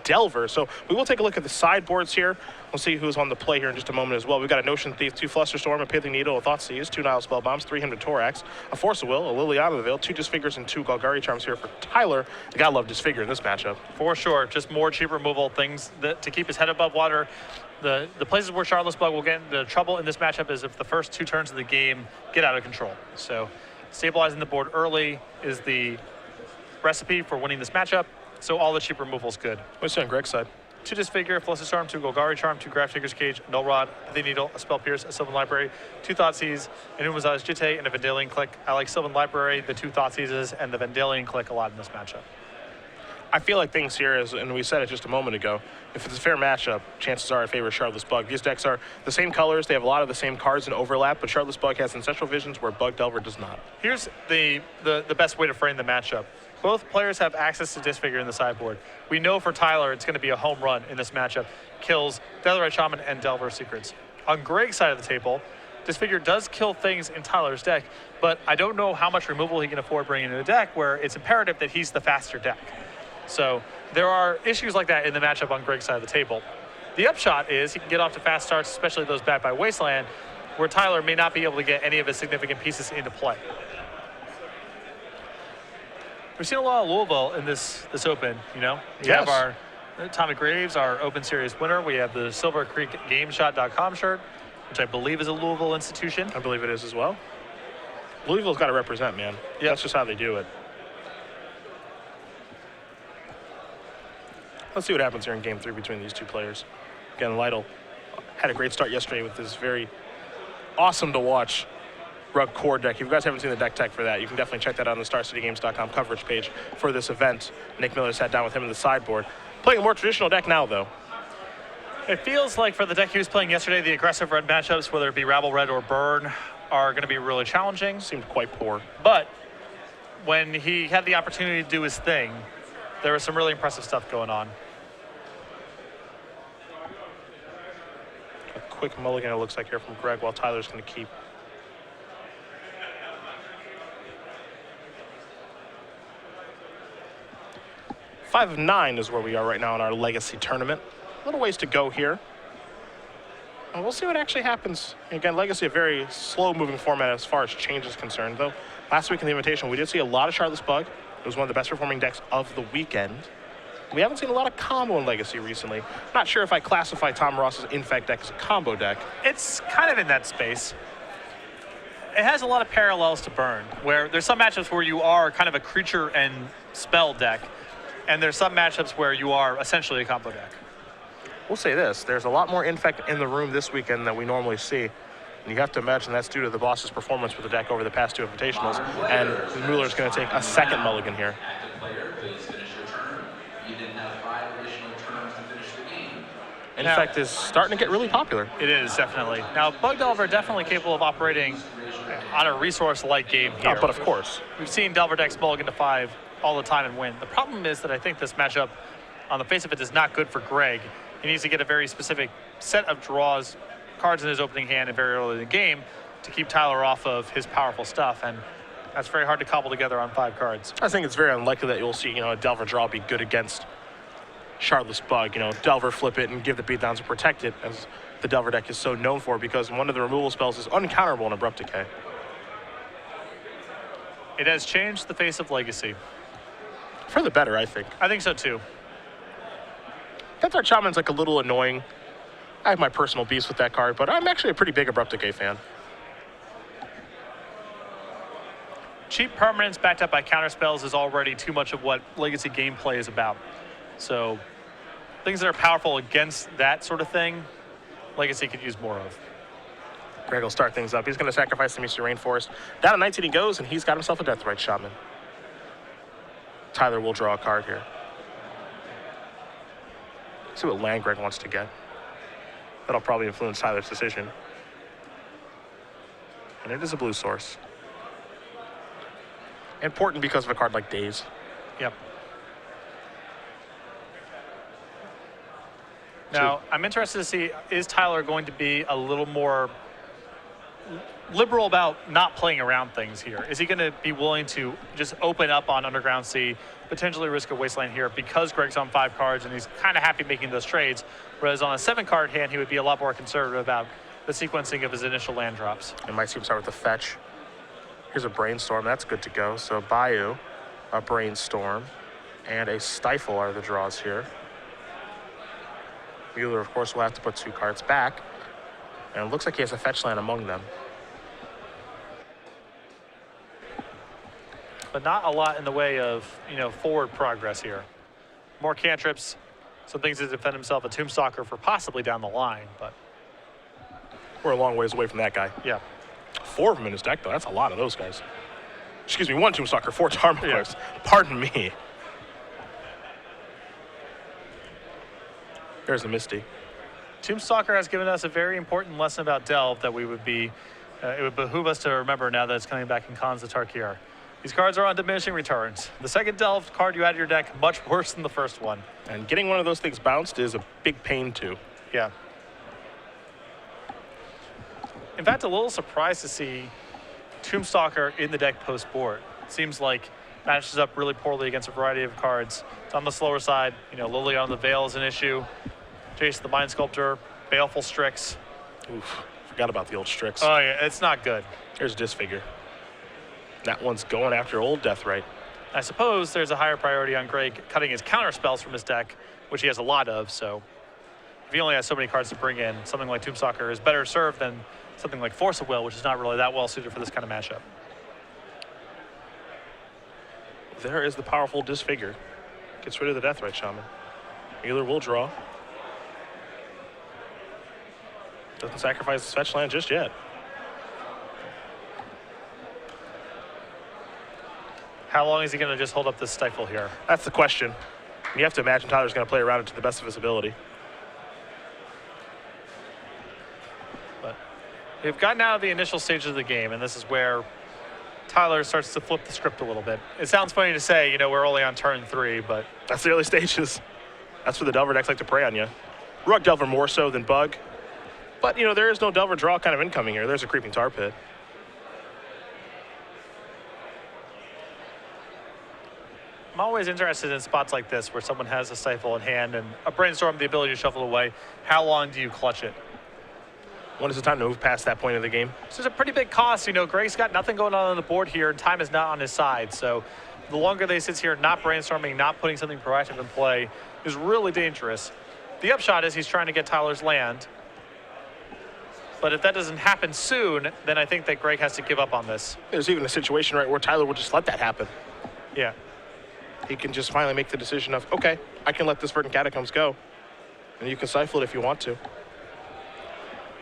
Delver. So we will take a look at the sideboards here. We'll see who's on the play here in just a moment as well. We've got a Notion Thief, 2 Flusterstorm, a Pithing Needle, a Thoughtseize, 2 Nile Spellbombs, 3 Hymn to Thorax, a Force of Will, a Liliana of the Veil, 2 Disfigures, and 2 Golgari Charms here for Tyler. You gotta love Disfigure in this matchup. For sure, just more cheap removal, things that, to keep his head above water. The places where Shardless Bug will get into trouble in this matchup is if the first 2 turns of the game get out of control. So stabilizing the board early is the recipe for winning this matchup. So all the cheap removal's good. What's on Greg's side? 2 Disfigure, Flusterstorm, 2 Golgari Charm, 2 Graft Digger's Cage, Null Rod, the Needle, a Spell Pierce, a Sylvan Library, 2 Thoughtseize, an Umaza's Jitte, and a Vendalion Click. I like Sylvan Library, the 2 Thoughtseizes, and the Vendalion Click a lot in this matchup. I feel like things here is, and we said it just a moment ago, if it's a fair matchup, chances are I favor Shardless Bug. These decks are the same colors, they have a lot of the same cards and overlap, but Shardless Bug has Ancestral Visions where Bug Delver does not. Here's the best way to frame the matchup. Both players have access to Disfigure in the sideboard. We know for Tyler it's going to be a home run in this matchup. Kills Deathrite Shaman and Delver Secrets. On Greg's side of the table, Disfigure does kill things in Tyler's deck, but I don't know how much removal he can afford bringing into a deck where it's imperative that he's the faster deck. So there are issues like that in the matchup on Greg's side of the table. The upshot is he can get off to fast starts, especially those backed by Wasteland, where Tyler may not be able to get any of his significant pieces into play. We've seen a lot of Louisville in this Open, you know? We have our Atomic Graves, our Open Series winner. We have the Silver Creek GameShot.com shirt, which I believe is a Louisville institution. I believe it is as well. Louisville's got to represent, man. Yep. That's just how they do it. Let's see what happens here in Game 3 between these 2 players. Again, Lytle had a great start yesterday with this very awesome to watch Rug Core deck. If you guys haven't seen the deck tech for that, you can definitely check that out on the StarCityGames.com coverage page for this event. Nick Miller sat down with him in the sideboard. Playing a more traditional deck now, though. It feels like for the deck he was playing yesterday, the aggressive red matchups, whether it be Rabble Red or Burn, are going to be really challenging. Seemed quite poor. But when he had the opportunity to do his thing, there was some really impressive stuff going on. A quick mulligan, it looks like, here from Greg, while Tyler's going to keep. Five of 9 is where we are right now in our Legacy tournament. A little ways to go here. And we'll see what actually happens. Again, Legacy, a very slow-moving format as far as change is concerned, though. Last week in the Invitational, we did see a lot of Shardless Bug. It was one of the best performing decks of the weekend. We haven't seen a lot of combo in Legacy recently. Not sure if I classify Tom Ross's Infect deck as a combo deck. It's kind of in that space. It has a lot of parallels to Burn, where there's some matchups where you are kind of a creature and spell deck, and there's some matchups where you are essentially a combo deck. We'll say this, there's a lot more Infect in the room this weekend than we normally see. And you have to imagine that's due to the boss's performance with the deck over the past 2 Invitationals. And Muller's going to take a second mulligan here. Infect is starting to get really popular. It is, definitely. Now, Bug Delver definitely capable of operating on a resource-like game here. Oh, but of course. We've seen Delver decks mulligan to 5 all the time and win. The problem is that I think this matchup, on the face of it, is not good for Greg. He needs to get a very specific set of draws, cards in his opening hand and very early in the game to keep Tyler off of his powerful stuff, and that's very hard to cobble together on 5 cards. I think it's very unlikely that you'll see, a Delver draw be good against Shardless Bug. Delver flip it and give the beatdowns and protect it, as the Delver deck is so known for, because one of the removal spells is uncounterable in Abrupt Decay. It has changed the face of Legacy. For the better, I think. I think so too. Deathrite Shaman's like a little annoying. I have my personal beefs with that card, but I'm actually a pretty big Abrupt Decay fan. Cheap permanence backed up by counterspells is already too much of what Legacy gameplay is about. So things that are powerful against that sort of thing, Legacy could use more of. Greg will start things up. He's going to sacrifice the Misty Rainforest. Down to 19 he goes, and he's got himself a Deathrite Shaman. Tyler will draw a card here. See what land Greg wants to get. That'll probably influence Tyler's decision. And it is a blue source. Important because of a card like Daze. Yep. Now, I'm interested to see, is Tyler going to be a little more liberal about not playing around things here? Is he going to be willing to just open up on Underground Sea, potentially risk a Wasteland here because Greg's on 5 cards and he's kind of happy making those trades, whereas on a 7-card hand, he would be a lot more conservative about the sequencing of his initial land drops. And might see him start with a fetch. Here's a Brainstorm. That's good to go. So Bayou, a Brainstorm, and a Stifle are the draws here. Muller, of course, will have to put 2 cards back. And it looks like he has a fetch land among them. But not a lot in the way of, forward progress here. More cantrips, some things to defend himself, a Tombstalker for possibly down the line, but we're a long ways away from that guy. Yeah. 4 of them in his deck, though. That's a lot of those guys. Excuse me, 1 Tombstalker, 4 Tarmogoyfs. Pardon me. There's the Misty. Tombstalker has given us a very important lesson about Delve that we would be, it would behoove us to remember now that it's coming back in Khans of Tarkir. These cards are on diminishing returns. The second Delve card you add to your deck, much worse than the first one. And getting one of those things bounced is a big pain, too. Yeah. In fact, a little surprised to see Tombstalker in the deck post-board. Seems like matches up really poorly against a variety of cards. It's on the slower side. Lily on the Veil is an issue. Jace the Mind Sculptor, Baleful Strix. Oof, forgot about the old Strix. Oh, yeah, it's not good. Here's Disfigure. That one's going after old Deathrite. I suppose there's a higher priority on Greg cutting his counter spells from his deck, which he has a lot of, so if he only has so many cards to bring in, something like Tombstalker is better served than something like Force of Will, which is not really that well suited for this kind of matchup. There is the powerful Disfigure. Gets rid of the Deathrite Shaman. Muller will draw. Doesn't sacrifice his fetch land just yet. How long is he going to just hold up this Stifle here? That's the question. You have to imagine Tyler's going to play around it to the best of his ability. But we've gotten out of the initial stages of the game, and this is where Tyler starts to flip the script a little bit. It sounds funny to say, we're only on turn 3, but that's the early stages. That's where the Delver decks like to prey on you. Rug Delver more so than Bug. But, there is no Delver draw kind of incoming here. There's a Creeping Tar Pit. I'm always interested in spots like this where someone has a Stifle in hand and a Brainstorm, the ability to shuffle away. How long do you clutch it? When is the time to move past that point of the game? This is a pretty big cost. Greg's got nothing going on the board here, and time is not on his side. So the longer they sit here not brainstorming, not putting something proactive in play is really dangerous. The upshot is he's trying to get Tyler's land. But if that doesn't happen soon, then I think that Greg has to give up on this. There's even a situation, right, where Tyler would just let that happen. Yeah. He can just finally make the decision of, okay, I can let this Verdant Catacombs go. And you can Stifle it if you want to.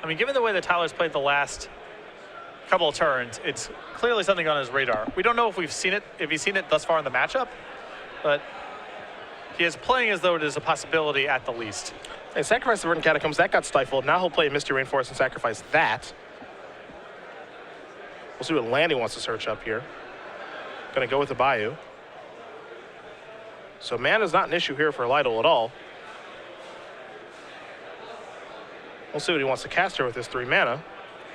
I mean, given the way that Tyler's played the last couple of turns, it's clearly something on his radar. We don't know if he's seen it thus far in the matchup, but he is playing as though it is a possibility at the least. Hey, sacrifice the Verdant Catacombs, that got stifled. Now he'll play Misty Rainforest and sacrifice that. We'll see what land he wants to search up here. Gonna go with the Bayou. So mana's not an issue here for Lytle at all. We'll see what he wants to cast here with his 3 mana,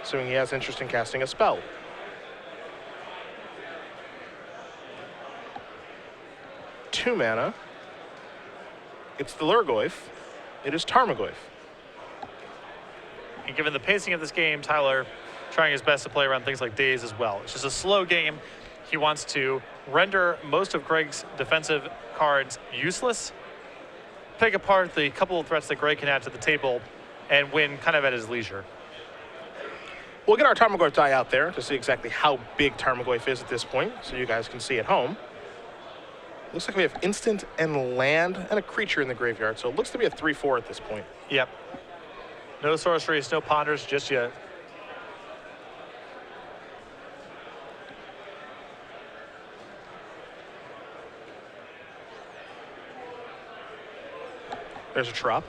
assuming he has interest in casting a spell. Two mana. It's the Lurgoyf. It is Tarmogoyf. And given the pacing of this game, Tyler trying his best to play around things like Daze as well. It's just a slow game. He wants to render most of Greg's defensive cards useless, pick apart the couple of threats that Greg can add to the table, and win kind of at his leisure. We'll get our Tarmogoyf die out there to see exactly how big Tarmogoyf is at this point, so you guys can see at home. Looks like we have instant and land and a creature in the graveyard, so it looks to be a 3/4 at this point. Yep. No sorceries, no ponders just yet. There's a Trop.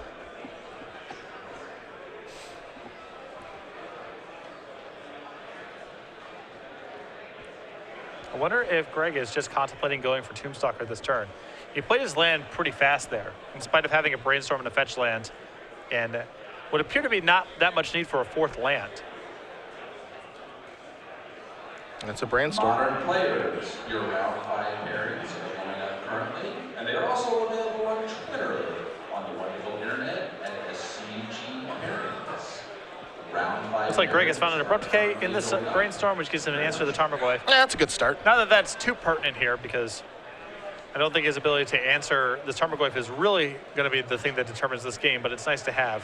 I wonder if Greg is just contemplating going for Tombstalker this turn. He played his land pretty fast there, in spite of having a Brainstorm and a fetch land, and would appear to be not that much need for a 4th land. That's a brainstorm. Modern players, your round 5 pairings are going up currently, and they are also available on Twitter on the wonderful internet at SCG pairings. Round 5. Looks like Greg has found an abrupt decay in this brainstorm, which gives him an answer to the Tarmogoyf. Yeah, that's a good start. Not that that's too pertinent here, because I don't think his ability to answer this Tarmogoyf is really going to be the thing that determines this game, but it's nice to have.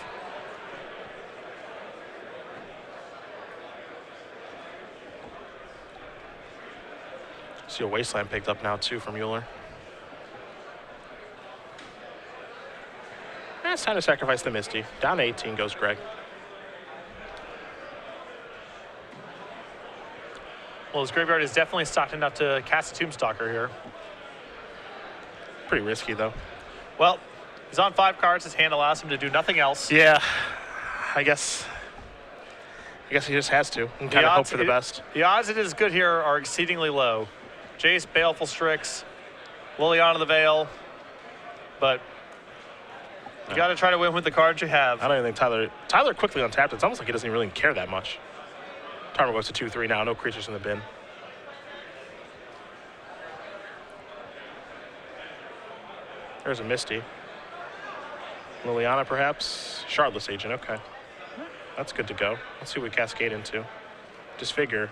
See a Wasteland picked up now, too, from Muller. It's time to sacrifice the Misty. Down to 18 goes Greg. Well, his graveyard is definitely stocked enough to cast a Tombstalker here. Pretty risky, though. Well, he's on 5 cards. His hand allows him to do nothing else. Yeah, I guess he just has to and kind of hope for the best. The odds it is good here are exceedingly low. Jace, Baleful Strix, Liliana of the Veil, but you got to try to win with the cards you have. I don't even think Tyler quickly untapped. It's almost like he doesn't really care that much. Tarmo goes to 2-3 now. No creatures in the bin. There's a Misty. Liliana, perhaps. Shardless Agent. Okay, that's good to go. Let's see what we cascade into. Disfigure.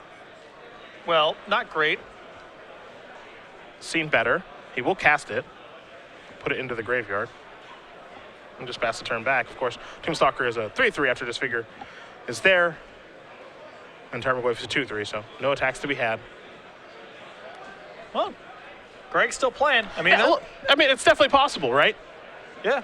Well, not great. Seen better. He will cast it. Put it into the graveyard. And just pass the turn back. Of course, Tombstalker is a 3-3 after Disfigure is there. And Tarmogoyf is a 2-3, so no attacks to be had. Well, Greg's still playing. I mean, it's definitely possible, right? Yeah.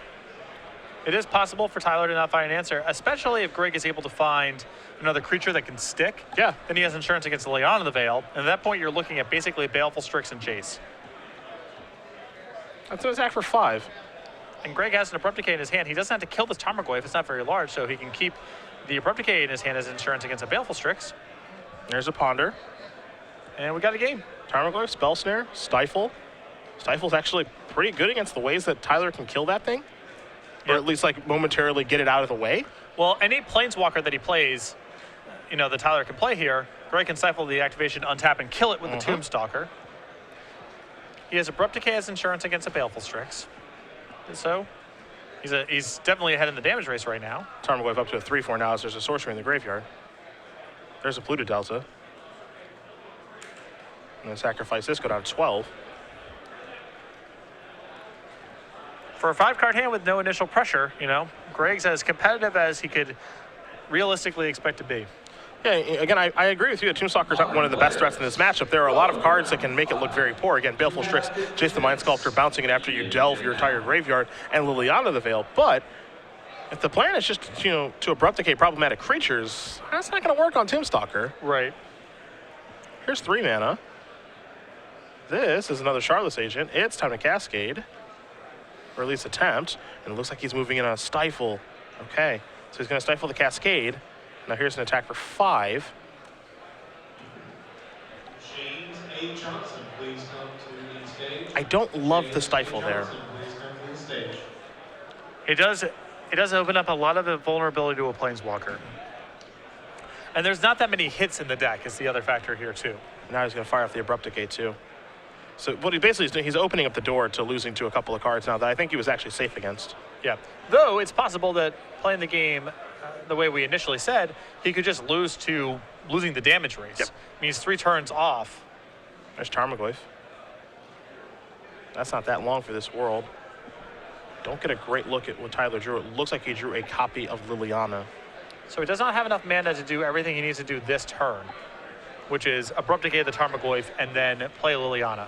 It is possible for Tyler to not find an answer, especially if Greg is able to find another creature that can stick. Yeah. Then he has insurance against Liliana of the Veil. And at that point, you're looking at basically Baleful Strix and Jace. That's an attack for 5. And Greg has an Abrupt Decay in his hand. He doesn't have to kill this Tarmogoyf. It's not very large, so he can keep the Abrupt Decay in his hand as insurance against a Baleful Strix. There's a Ponder. And we got a game. Tarmogoyf, Spell Snare, Stifle. Stifle's actually pretty good against the ways that Tyler can kill that thing. Or at least like momentarily get it out of the way. Well, any Planeswalker that he plays, that Tyler can play here, Greg can stifle the activation, untap, and kill it with the Tombstalker. He has Abrupt Decay as insurance against a Baleful Strix. So he's definitely ahead in the damage race right now. Tarmogoyf up to a 3-4 now as there's a sorcery in the graveyard. There's a Polluted Delta. I'm going to sacrifice this, go down to 12. For a 5-card hand with no initial pressure, Greg's as competitive as he could realistically expect to be. Yeah, again, I agree with you. Tombstalker's not one of the best threats in this matchup. There are a lot of cards that can make it look very poor. Again, Baleful Strix, Jace the Mind Sculptor, bouncing it after you delve your entire graveyard, and Liliana of the Veil. But if the plan is just, to Abrupt Decay problematic creatures, that's not going to work on Tombstalker. Right. Here's 3 mana. This is another Shardless Agent. It's time to Cascade, or at least attempt. And it looks like he's moving in on a Stifle. Okay, so he's going to Stifle the Cascade. Now here's an attack for 5. James A. Johnson, please come to the stage. I don't love the Stifle there. Johnson, please come to the stage. It does open up a lot of the vulnerability to a Planeswalker. And there's not that many hits in the deck is the other factor here, too. Now he's going to fire off the Abrupt Decay, too. So what he basically is doing, he's opening up the door to losing to a couple of cards now that I think he was actually safe against. Yeah. Though it's possible that playing the game the way we initially said, he could just lose to losing the damage race. Yep. Means 3 turns off. There's Tarmogoyf. That's not that long for this world. Don't get a great look at what Tyler drew. It looks like he drew a copy of Liliana. So he does not have enough mana to do everything he needs to do this turn, which is Abrupt Decay the Tarmogoyf and then play Liliana.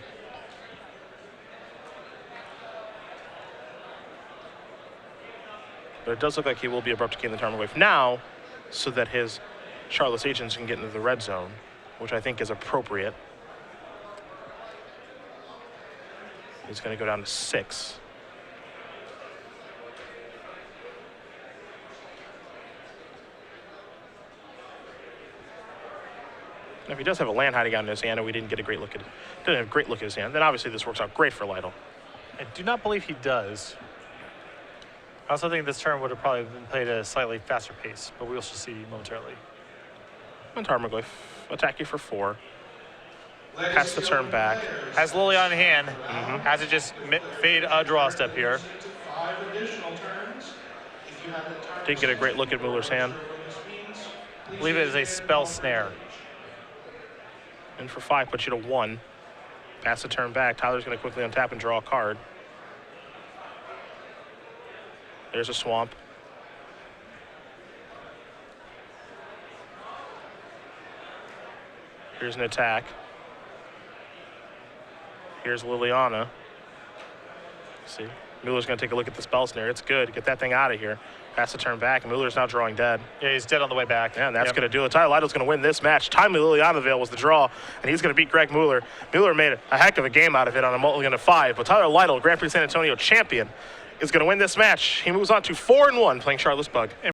But it does look like he will be Abrupt Decay in the Tarmogoyf now, so that his Shardless Agents can get into the red zone, which I think is appropriate. He's going to go down to 6. And if he does have a land hiding out in his hand, and we didn't get a great look at it, didn't have a great look at his hand, then obviously this works out great for Lytle. I do not believe he does. I also think this turn would have probably been played at a slightly faster pace, but we will see momentarily. And Tarmogoyf, attack you for 4. Pass the turn back. Has Lily on hand. Has to just fade a draw step here. To 5 additional turns. If you have the time Didn't get a great look at Muller's hand. I believe it is a spell snare. In for 5 puts you to 1. Pass the turn back. Tyler's going to quickly untap and draw a card. There's a swamp. Here's an attack. Here's Liliana. See, Muller's going to take a look at the spell snare. It's good. Get that thing out of here. Pass the turn back, and Muller's now drawing dead. Yeah, he's dead on the way back. Yeah, and that's going to do it. Tyler Lytle's going to win this match. Timely Liliana Veil was the draw, and he's going to beat Greg Muller. Muller made a heck of a game out of it on a mulligan of 5, but Tyler Lytle, Grand Prix San Antonio champion, is going to win this match. He moves on to 4-1 playing Charlotte's Bug.